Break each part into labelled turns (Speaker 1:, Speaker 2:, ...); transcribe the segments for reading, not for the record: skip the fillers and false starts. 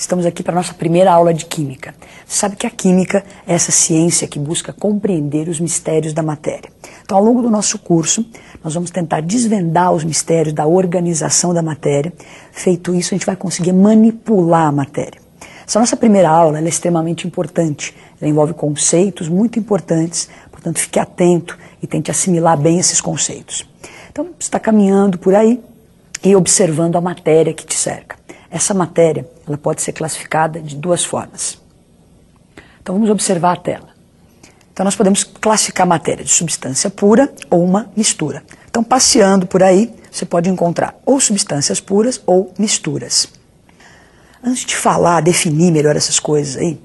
Speaker 1: Estamos aqui para a nossa primeira aula de Química. Você sabe que a Química é essa ciência que busca compreender os mistérios da matéria. Então, ao longo do nosso curso, nós vamos tentar desvendar os mistérios da organização da matéria. Feito isso, a gente vai conseguir manipular a matéria. Essa nossa primeira aula é extremamente importante. Ela envolve conceitos muito importantes, portanto, fique atento e tente assimilar bem esses conceitos. Então, você está caminhando por aí e observando a matéria que te cerca. Essa matéria, ela pode ser classificada de duas formas. Então vamos observar a tela. Então nós podemos classificar a matéria de substância pura ou uma mistura. Então passeando por aí, você pode encontrar ou substâncias puras ou misturas. Antes de falar, definir melhor essas coisas aí,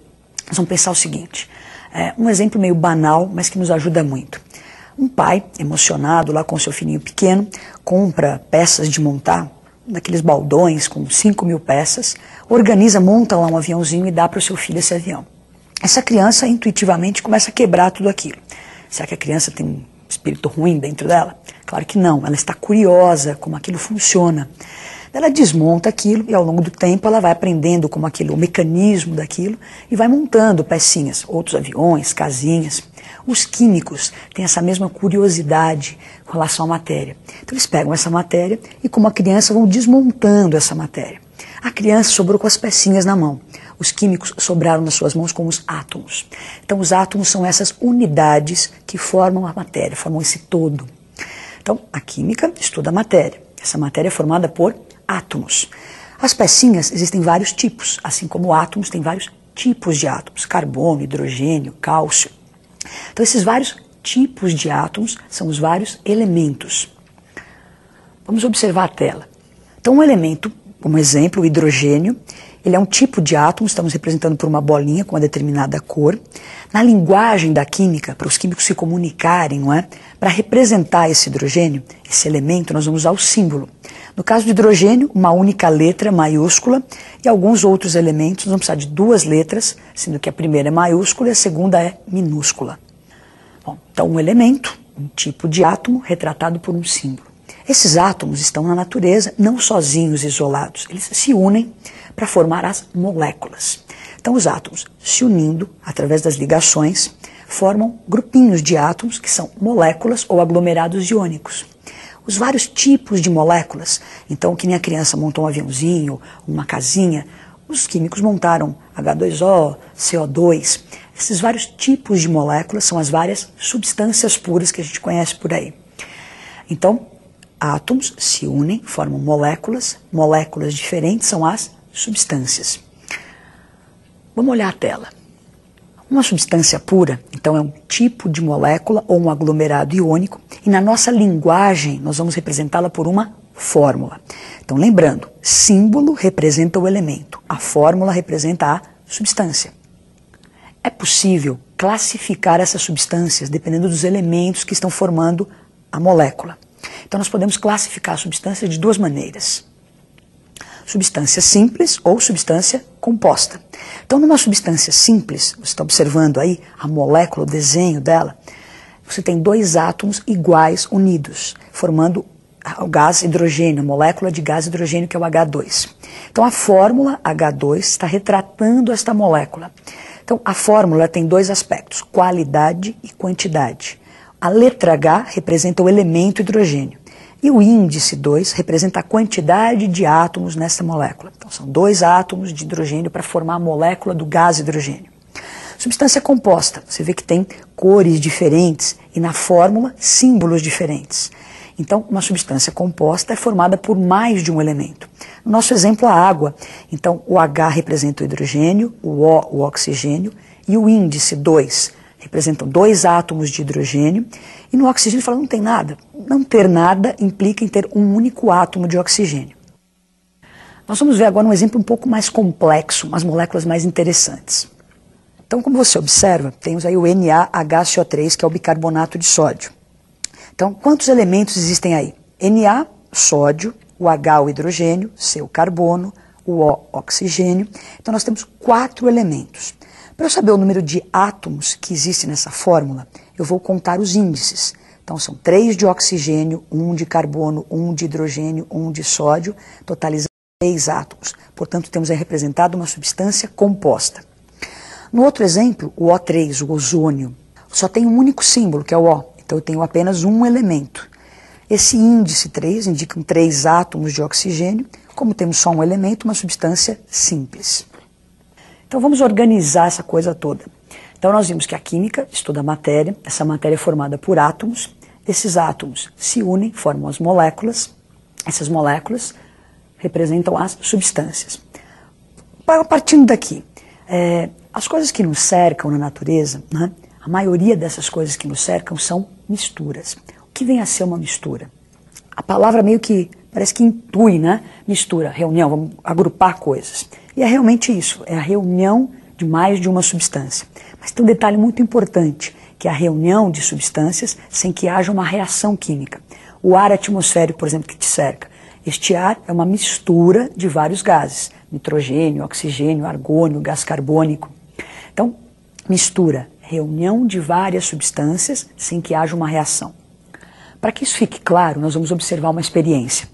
Speaker 1: nós vamos pensar o seguinte. Um exemplo meio banal, mas que nos ajuda muito. Um pai, emocionado lá com seu filhinho pequeno, compra peças de montar, daqueles baldões com 5.000 peças, organiza, monta lá um aviãozinho e dá para o seu filho esse avião. Essa criança intuitivamente começa a quebrar tudo aquilo. Será que a criança tem um espírito ruim dentro dela? Claro que não, ela está curiosa como aquilo funciona. Ela desmonta aquilo e ao longo do tempo ela vai aprendendo como aquilo, o mecanismo daquilo e vai montando pecinhas, outros aviões, casinhas. Os químicos têm essa mesma curiosidade com relação à matéria. Então eles pegam essa matéria e como a criança vão desmontando essa matéria. A criança sobrou com as pecinhas na mão. Os químicos sobraram nas suas mãos com os átomos. Então os átomos são essas unidades que formam a matéria, formam esse todo. Então a química estuda a matéria. Essa matéria é formada por átomos. As pecinhas existem vários tipos, assim como átomos têm vários tipos de átomos, carbono, hidrogênio, cálcio. Então esses vários tipos de átomos são os vários elementos. Vamos observar a tela. Então um elemento, como exemplo, o hidrogênio, ele é um tipo de átomo, estamos representando por uma bolinha com uma determinada cor. Na linguagem da química, para os químicos se comunicarem, não é? Para representar esse hidrogênio, esse elemento, nós vamos usar o símbolo. No caso do hidrogênio, uma única letra maiúscula e alguns outros elementos, nós vamos precisar de duas letras, sendo que a primeira é maiúscula e a segunda é minúscula. Bom, então um elemento, um tipo de átomo retratado por um símbolo. Esses átomos estão na natureza, não sozinhos, isolados. Eles se unem para formar as moléculas. Então os átomos, se unindo através das ligações, formam grupinhos de átomos que são moléculas ou aglomerados iônicos. Os vários tipos de moléculas, então que nem a criança montou um aviãozinho, uma casinha, os químicos montaram H2O, CO2. Esses vários tipos de moléculas são as várias substâncias puras que a gente conhece por aí. Então, átomos se unem, formam moléculas, moléculas diferentes são as substâncias. Vamos olhar a tela. Uma substância pura, então, é um tipo de molécula ou um aglomerado iônico e na nossa linguagem nós vamos representá-la por uma fórmula. Então, lembrando, símbolo representa o elemento, a fórmula representa a substância. É possível classificar essas substâncias dependendo dos elementos que estão formando a molécula. Então nós podemos classificar a substância de duas maneiras. Substância simples ou substância composta. Então numa substância simples, você está observando aí a molécula, o desenho dela, você tem dois átomos iguais unidos, formando o gás hidrogênio, a molécula de gás hidrogênio que é o H2. Então a fórmula H2 está retratando esta molécula. Então a fórmula tem dois aspectos, qualidade e quantidade. A letra H representa o elemento hidrogênio e o índice 2 representa a quantidade de átomos nessa molécula. Então são dois átomos de hidrogênio para formar a molécula do gás hidrogênio. Substância composta, você vê que tem cores diferentes e na fórmula símbolos diferentes. Então uma substância composta é formada por mais de um elemento. No nosso exemplo a água, então o H representa o hidrogênio, o O oxigênio e o índice 2 representam dois átomos de hidrogênio, e no oxigênio fala não tem nada. Não ter nada implica em ter um único átomo de oxigênio. Nós vamos ver agora um exemplo um pouco mais complexo, umas moléculas mais interessantes. Então, como você observa, temos aí o NaHCO3, que é o bicarbonato de sódio. Então, quantos elementos existem aí? Na, sódio, o H, o hidrogênio, C, o carbono, o O, oxigênio. Então, nós temos 4 elementos. Para eu saber o número de átomos que existe nessa fórmula, eu vou contar os índices. Então são 3 de oxigênio, 1 de carbono, 1 de hidrogênio, 1 de sódio, totalizando 3 átomos. Portanto, temos aí representado uma substância composta. No outro exemplo, o O3, o ozônio, só tem um único símbolo, que é o O. Então eu tenho apenas um elemento. Esse índice 3 indica 3 átomos de oxigênio. Como temos só um elemento, uma substância simples. Então vamos organizar essa coisa toda. Então nós vimos que a química estuda a matéria. Essa matéria é formada por átomos. Esses átomos se unem, formam as moléculas. Essas moléculas representam as substâncias. Partindo daqui, as coisas que nos cercam na natureza, né, a maioria dessas coisas que nos cercam são misturas. O que vem a ser uma mistura? A palavra meio que parece que intui, né? Mistura, reunião, vamos agrupar coisas. E é realmente isso, é a reunião de mais de uma substância. Mas tem um detalhe muito importante, que é a reunião de substâncias sem que haja uma reação química. O ar atmosférico, por exemplo, que te cerca. Este ar é uma mistura de vários gases, nitrogênio, oxigênio, argônio, gás carbônico. Então, mistura, reunião de várias substâncias sem que haja uma reação. Para que isso fique claro, nós vamos observar uma experiência.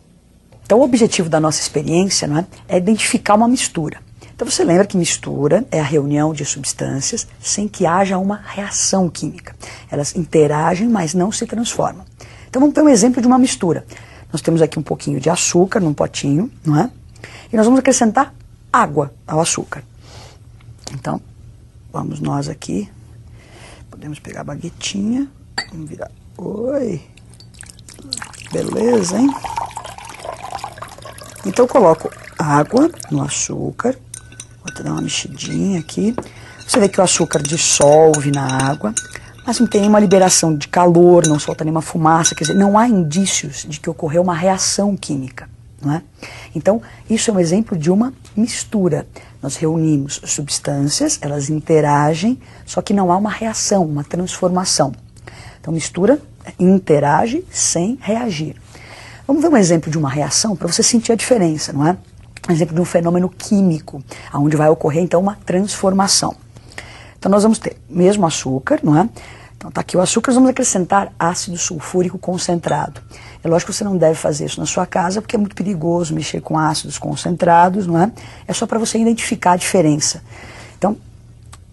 Speaker 1: Então, o objetivo da nossa experiência, não é, é identificar uma mistura. Então, você lembra que mistura é a reunião de substâncias sem que haja uma reação química. Elas interagem, mas não se transformam. Então, vamos ter um exemplo de uma mistura. Nós temos aqui um pouquinho de açúcar num potinho, não é? E nós vamos acrescentar água ao açúcar. Então, vamos nós aqui. Podemos pegar a baguetinha. Vamos virar. Oi! Beleza, hein? Então eu coloco água no açúcar. Vou dar uma mexidinha aqui. Você vê que o açúcar dissolve na água, mas não tem nenhuma liberação de calor, não solta nenhuma fumaça, quer dizer, não há indícios de que ocorreu uma reação química, não é? Então, isso é um exemplo de uma mistura. Nós reunimos substâncias, elas interagem, só que não há uma reação, uma transformação. Então, mistura interage sem reagir. Vamos ver um exemplo de uma reação para você sentir a diferença, não é? Um exemplo de um fenômeno químico, onde vai ocorrer, então, uma transformação. Então, nós vamos ter mesmo açúcar, não é? Então, está aqui o açúcar, nós vamos acrescentar ácido sulfúrico concentrado. É lógico que você não deve fazer isso na sua casa, porque é muito perigoso mexer com ácidos concentrados, não é? É só para você identificar a diferença. Então,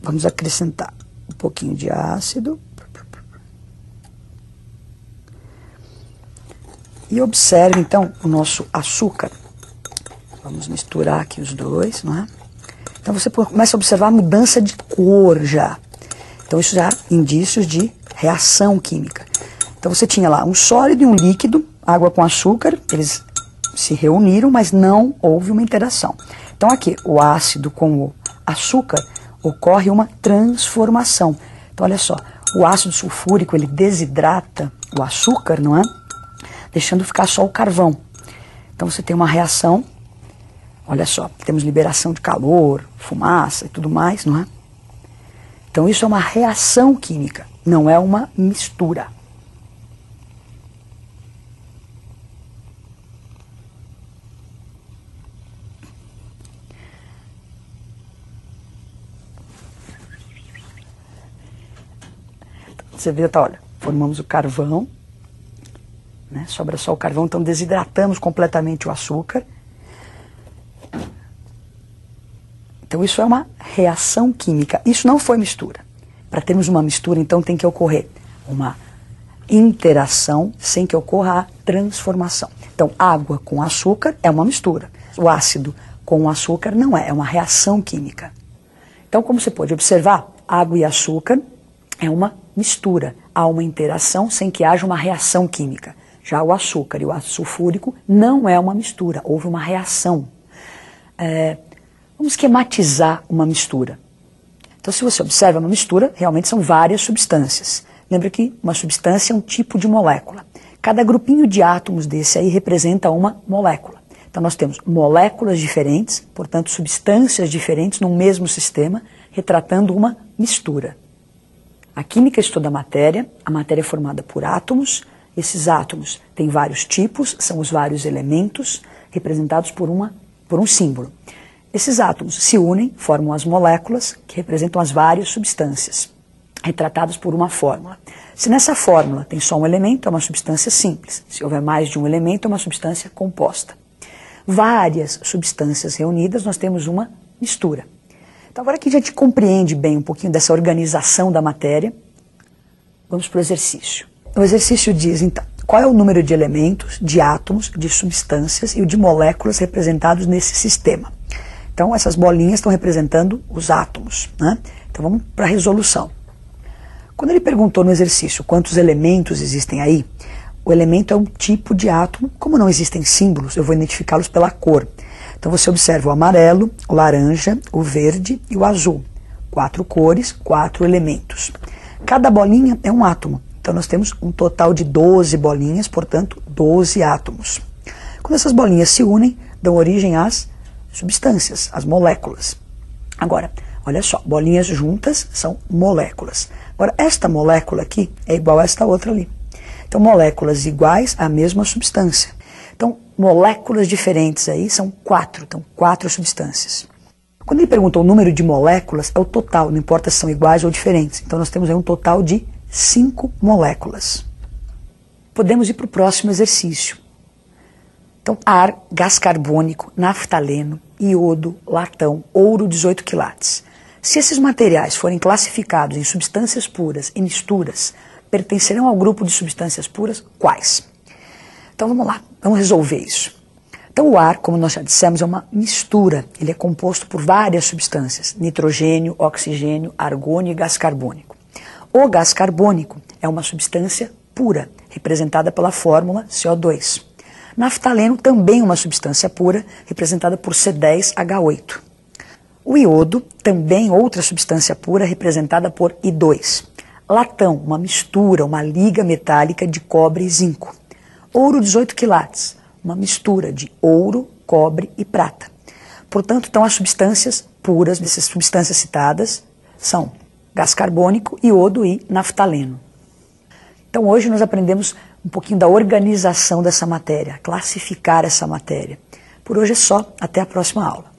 Speaker 1: vamos acrescentar um pouquinho de ácido. E observe, então, o nosso açúcar. Vamos misturar aqui os dois, não é? Então você começa a observar a mudança de cor já. Então isso já é indícios de reação química. Então você tinha lá um sólido e um líquido, água com açúcar, eles se reuniram, mas não houve uma interação. Então aqui, o ácido com o açúcar, ocorre uma transformação. Então olha só, o ácido sulfúrico, ele desidrata o açúcar, não é? Deixando ficar só o carvão. Então você tem uma reação, olha só, temos liberação de calor, fumaça e tudo mais, não é? Então isso é uma reação química, não é uma mistura. Você vê, tá, olha, formamos o carvão, né, sobra só o carvão, então desidratamos completamente o açúcar. Então isso é uma reação química, isso não foi mistura. Para termos uma mistura, então, tem que ocorrer uma interação sem que ocorra a transformação. Então, água com açúcar é uma mistura. O ácido com o açúcar não é, é uma reação química. Então, como você pode observar, água e açúcar é uma mistura. Há uma interação sem que haja uma reação química. Já o açúcar e o ácido sulfúrico não é uma mistura, houve uma reação. Vamos esquematizar uma mistura. Então, se você observa uma mistura, realmente são várias substâncias. Lembra que uma substância é um tipo de molécula. Cada grupinho de átomos desse aí representa uma molécula. Então, nós temos moléculas diferentes, portanto, substâncias diferentes num mesmo sistema, retratando uma mistura. A química estuda a matéria é formada por átomos. Esses átomos têm vários tipos, são os vários elementos, representados por um símbolo. Esses átomos se unem, formam as moléculas, que representam as várias substâncias, retratadas por uma fórmula. Se nessa fórmula tem só um elemento, é uma substância simples. Se houver mais de um elemento, é uma substância composta. várias substâncias reunidas, nós temos uma mistura. Então agora que a gente compreende bem um pouquinho dessa organização da matéria, vamos para o exercício. O exercício diz, então, qual é o número de elementos, de átomos, de substâncias e o de moléculas representados nesse sistema. Então essas bolinhas estão representando os átomos, né? Então vamos para a resolução. Quando ele perguntou no exercício quantos elementos existem aí, o elemento é um tipo de átomo, como não existem símbolos, eu vou identificá-los pela cor. Então você observa o amarelo, o laranja, o verde e o azul. 4 cores, 4 elementos. Cada bolinha é um átomo. Então nós temos um total de 12 bolinhas, portanto 12 átomos. Quando essas bolinhas se unem, dão origem às substâncias, às moléculas. Agora, olha só, bolinhas juntas são moléculas. Agora, esta molécula aqui é igual a esta outra ali. Então, moléculas iguais à mesma substância. Então, moléculas diferentes aí são 4, então 4 substâncias. Quando ele perguntou o número de moléculas, é o total, não importa se são iguais ou diferentes. Então, nós temos aí um total de 5 moléculas. Podemos ir para o próximo exercício. Então, ar, gás carbônico, naftaleno, iodo, latão, ouro 18 quilates. Se esses materiais forem classificados em substâncias puras e misturas, pertencerão ao grupo de substâncias puras quais? Então vamos lá, vamos resolver isso. Então o ar, como nós já dissemos, é uma mistura. Ele é composto por várias substâncias, nitrogênio, oxigênio, argônio e gás carbônico. O gás carbônico é uma substância pura, representada pela fórmula CO2. Naftaleno também é uma substância pura, representada por C10H8. O iodo, também outra substância pura, representada por I2. Latão, uma mistura, uma liga metálica de cobre e zinco. Ouro 18 quilates, uma mistura de ouro, cobre e prata. Portanto, então as substâncias puras dessas substâncias citadas são gás carbônico, iodo e naftaleno. Então hoje nós aprendemos um pouquinho da organização dessa matéria, classificar essa matéria. Por hoje é só, até a próxima aula.